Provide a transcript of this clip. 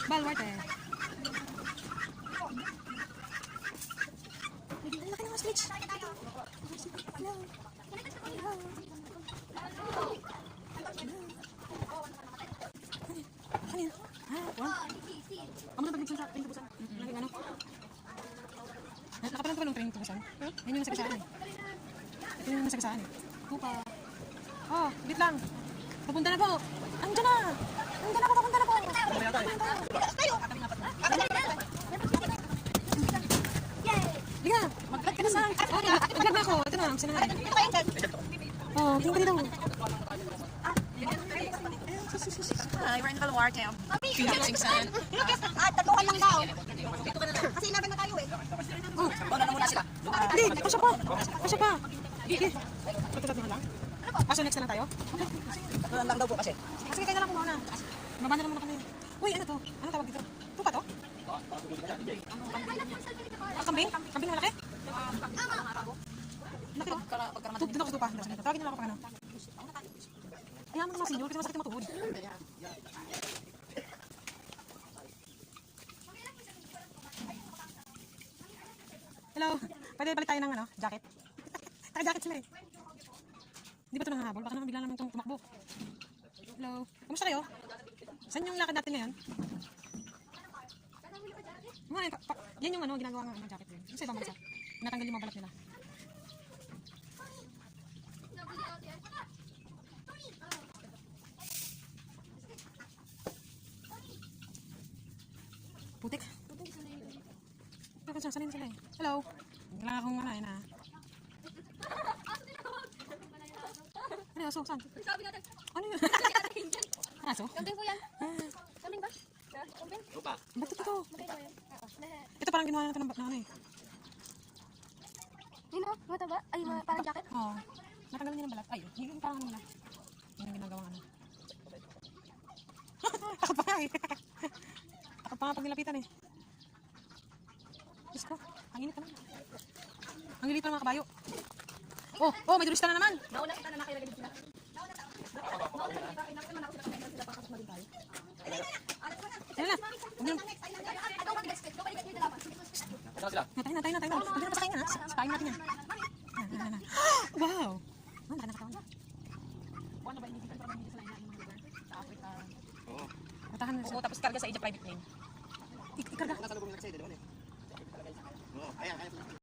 Balwart eh. Ang laki ng ostrich. Hello. Hello. Ano yun? Wow. Amo na pag-bigsan sa train tubusan. Laging ano? Nakapalan pa ng train tubusan. Yan yung nasagasaan eh. Ito yung nasagasaan eh. Tupa. Oh, bit lang. Papunta na po. Andiyan na. Papunta na po. Tayo. Liga, mag-vlog ka na sa... Mag-vlog na ako. Ito na, sinahan. Oh, tingin ka dito. We're in Baluarte. Singsan. Tatukan lang daw. Kasi 11 na tayo eh. Oh, Una na muna sila. hindi, pasya pa. Pasya pa. Sige. Pagkatat na lang. Pasya next na lang tayo. Doon lang daw po kasi. Sige, kayo na lang po muna. Mabanda na muna kami. Uy, ano to? Ano tawag dito? Tupa to? Kambing? Kambing na malaki? Laki to? Doon ako sa tupa. Tawagin na lang ako pag ano. Ayaw mo naman sinyo kasi masakit yung matuhod. Hello. Pwede balik tayo ng ano, jacket. Naka-jacket sila eh. Hindi ba ito nangahabol? Baka naman bigla naman itong tumakbo. Hello. Kumusta kayo? Saan yung lakad natin ngayon? Yan yung ano, ginagawa ng jacket din. Yung sa ibang bansa. Natanggal yung mga balat nila. Putik. Bakit sasanin sila eh? Hello. Kailangan akong ano yun ah. Ano aso? Saan? Ano yun? Aso? Kambing po yan. Kambing ba? Kambing? Ba't ito? Ito parang ginawa natin ng ano eh. Yun o, mata ba? Ay, parang jacket. Oo. Natanggal niya ng balat. Ay, yung parang ano nila. Yung ginagawang ano. Takot pa nga eh. Takot pa nga pag nilapitan eh. Diyos ko, ang init naman. Ang init pa ng mga kabayo. Oh, may turista na naman. Nauna kita na nakilagay din sila. Ayun na. Natay na. Hindi na pasakin yan ha. Sapain natin yan. Wow. Ang laki na katawan. Ano ba inigitan para hindi sa lain ng lugar sa Africa? Oo. Matahan na siya. Tapos karga sa Egypt private plane. Ikarga. Nasa lubong nila kasi, dalawa na eh. Oo, ayan,